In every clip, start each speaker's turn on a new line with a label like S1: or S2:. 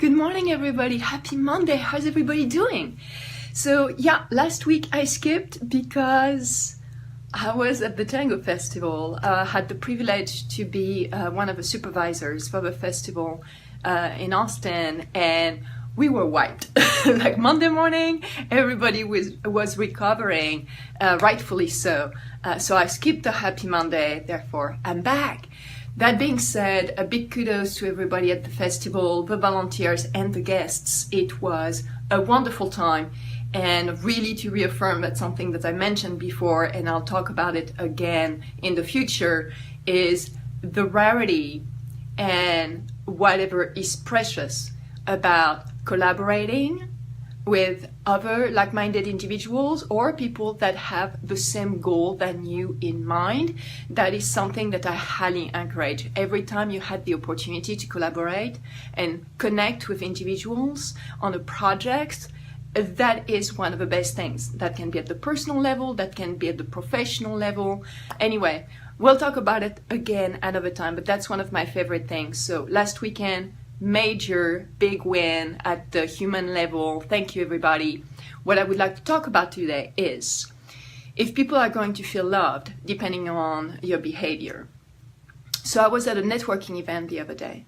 S1: Good morning, everybody. Happy Monday. How's everybody doing? So yeah, last week I skipped because I was at the Tango Festival. Had the privilege to be one of the supervisors for the festival in Austin, and we were wiped. Like Monday morning, everybody was recovering, rightfully so. So I skipped the Happy Monday, therefore I'm back. That being said, a big kudos to everybody at the festival, the volunteers and the guests. It was a wonderful time, and really to reaffirm that something that I mentioned before, and I'll talk about it again in the future, is the rarity and whatever is precious about collaborating with other like-minded individuals or people that have the same goal than you in mind. That is something that I highly encourage. Every time you had the opportunity to collaborate and connect with individuals on a project, that is one of the best things. That can be at the personal level, that can be at the professional level. Anyway, we'll talk about it again another time, but that's one of my favorite things. So last weekend, major big win at the human level. Thank you, everybody. What I would like to talk about today is if people are going to feel loved depending on your behavior. So I was at a networking event the other day,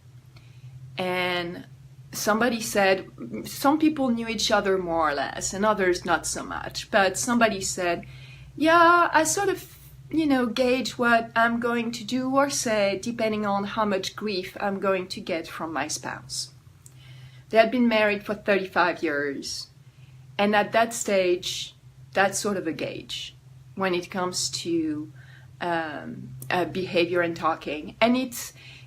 S1: and somebody said some people knew each other more or less and others not so much, but somebody said, yeah, I sort of gauge what I'm going to do or say depending on how much grief I'm going to get from my spouse. They had been married for 35 years, and at that stage, that's sort of a gauge when it comes to behavior and talking. And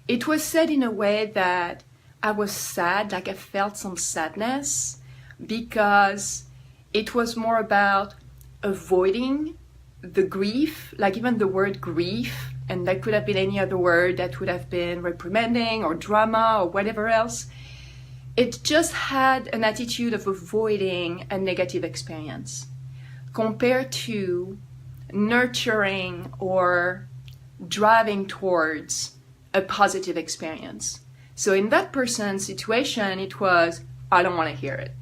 S1: it was said in a way that I was sad, like I felt some sadness, because it was more about avoiding the grief, like even the word grief, and that could have been any other word that would have been reprimanding or drama or whatever else. It just had an attitude of avoiding a negative experience compared to nurturing or driving towards a positive experience. So in that person's situation, it was, I don't want to hear it.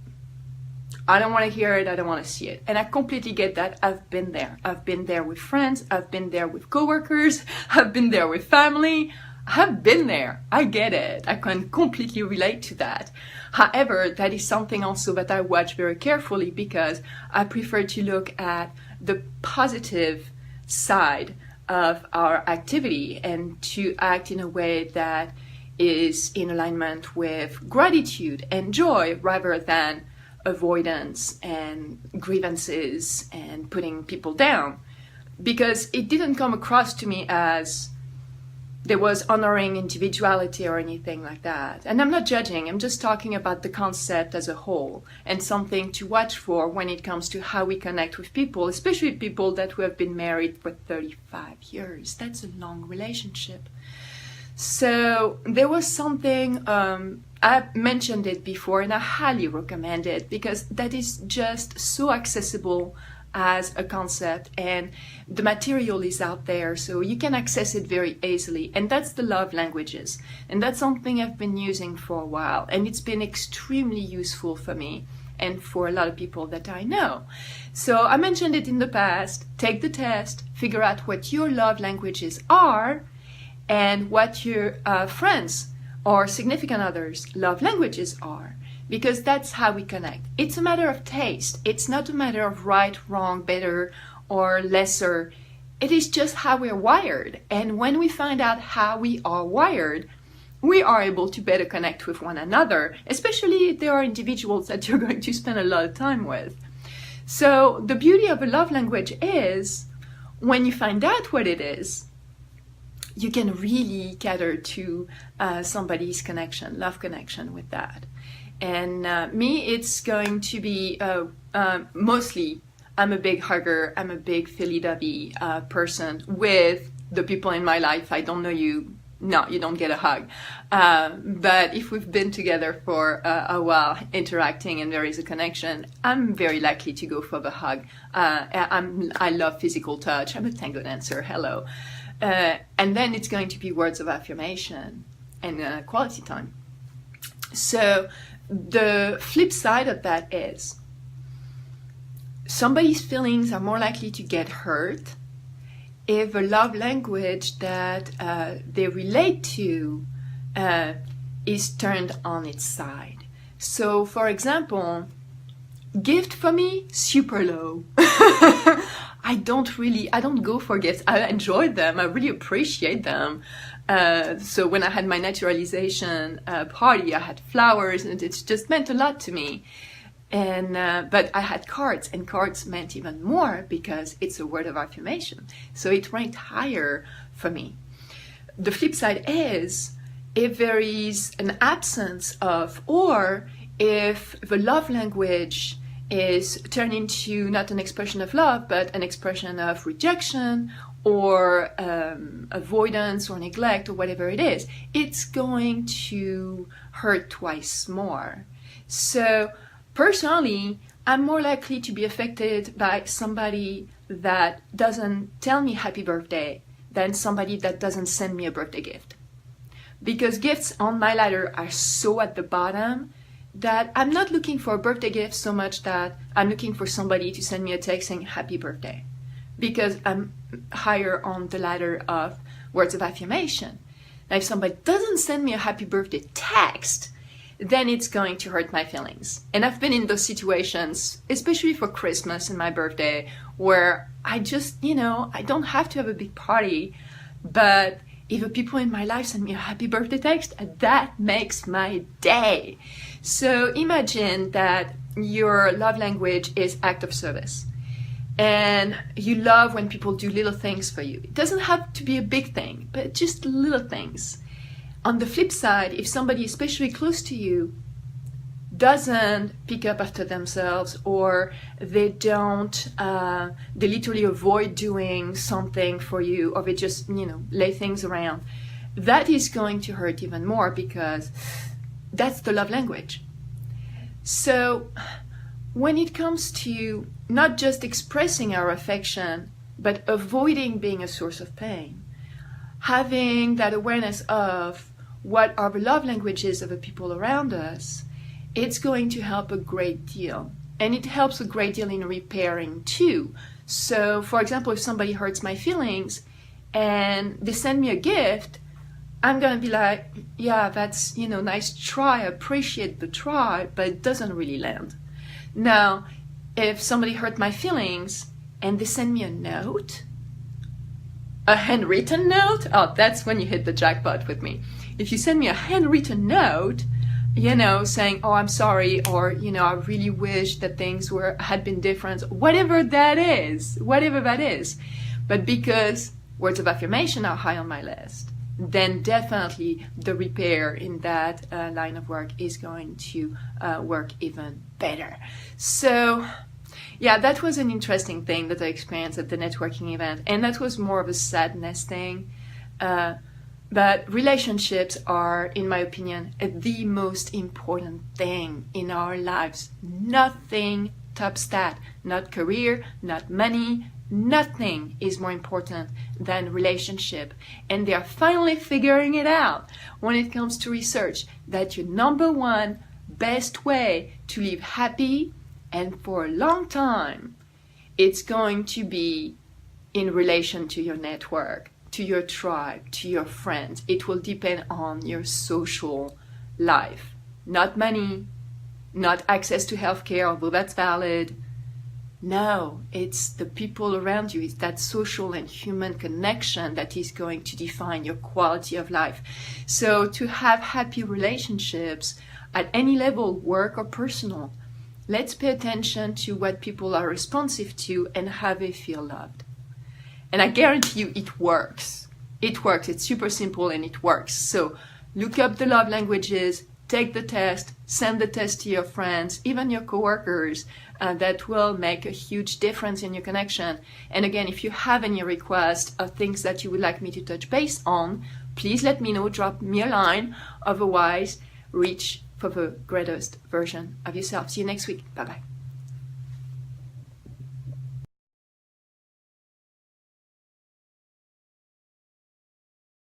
S1: I don't want to hear it, I don't want to see it. And I completely get that. I've been there. I've been there with friends, I've been there with coworkers, I've been there with family. I've been there. I get it. I can completely relate to that. However, that is something also that I watch very carefully because I prefer to look at the positive side of our activity and to act in a way that is in alignment with gratitude and joy rather than avoidance and grievances and putting people down, because it didn't come across to me as there was honoring individuality or anything like that. And I'm not judging, I'm just talking about the concept as a whole and something to watch for when it comes to how we connect with people, especially people that who have been married for 35 years. That's a long relationship. So there was something, I've mentioned it before and I highly recommend it because that is just so accessible as a concept, and the material is out there so you can access it very easily, and that's the love languages, and that's something I've been using for a while, and it's been extremely useful for me and for a lot of people that I know. So I mentioned it in the past. Take the test, figure out what your love languages are and what your friends or significant others' love languages are, because that's how we connect. It's a matter of taste. It's not a matter of right, wrong, better, or lesser. It is just how we're wired. And when we find out how we are wired, we are able to better connect with one another, especially if there are individuals that you're going to spend a lot of time with. So the beauty of a love language is when you find out what it is, you can really cater to somebody's connection, love connection with that. And me, it's going to be mostly, I'm a big hugger, I'm a big fili-dovey person with the people in my life. I don't know you, no, you don't get a hug. But if we've been together for a while, interacting, and there is a connection, I'm very likely to go for the hug. I love physical touch. I'm a tango dancer, hello. And then it's going to be words of affirmation and quality time. So the flip side of that is somebody's feelings are more likely to get hurt if a love language that they relate to is turned on its side. So, for example, gift for me, super low. I don't go for gifts. I enjoy them. I really appreciate them. So when I had my naturalization party, I had flowers, and it just meant a lot to me. And but I had cards, and cards meant even more because it's a word of affirmation. So it ranked higher for me. The flip side is if there is an absence of, or if the love language is turned into not an expression of love, but an expression of rejection or avoidance or neglect or whatever it is, it's going to hurt twice more. So personally, I'm more likely to be affected by somebody that doesn't tell me happy birthday than somebody that doesn't send me a birthday gift. Because gifts on my ladder are so at the bottom that I'm not looking for a birthday gift so much that I'm looking for somebody to send me a text saying happy birthday, because I'm higher on the ladder of words of affirmation. Now, if somebody doesn't send me a happy birthday text, then it's going to hurt my feelings. And I've been in those situations, especially for Christmas and my birthday, where I just, I don't have to have a big party, but if the people in my life send me a happy birthday text, that makes my day. So imagine that your love language is act of service. And you love when people do little things for you. It doesn't have to be a big thing, but just little things. On the flip side, if somebody especially close to you doesn't pick up after themselves, or they literally avoid doing something for you, or they just, lay things around, that is going to hurt even more because that's the love language. So when it comes to not just expressing our affection, but avoiding being a source of pain, having that awareness of what are the love languages of the people around us, it's going to help a great deal. And it helps a great deal in repairing too. So, for example, if somebody hurts my feelings and they send me a gift, I'm going to be like, yeah, that's, nice try, I appreciate the try, but it doesn't really land. Now, if somebody hurt my feelings and they send me a note, a handwritten note, oh, that's when you hit the jackpot with me. If you send me a handwritten note, saying, oh, I'm sorry, or, I really wish that things had been different, whatever that is. But because words of affirmation are high on my list, then definitely the repair in that line of work is going to work even better. So, yeah, that was an interesting thing that I experienced at the networking event, and that was more of a sadness thing. But relationships are, in my opinion, the most important thing in our lives. Nothing tops that. Not career, not money, nothing is more important than relationship. And they are finally figuring it out when it comes to research that your number one best way to live happy and for a long time, it's going to be in relation to your network, to your tribe, to your friends. It will depend on your social life. Not money, not access to healthcare, although that's valid. No, it's the people around you. It's that social and human connection that is going to define your quality of life. So to have happy relationships at any level, work or personal, let's pay attention to what people are responsive to and how they feel loved. And I guarantee you it works. It works. It's super simple and it works. So look up the love languages, take the test, send the test to your friends, even your coworkers. That will make a huge difference in your connection. And again, if you have any requests of things that you would like me to touch base on, please let me know, drop me a line. Otherwise, reach for the greatest version of yourself. See you next week. Bye-bye.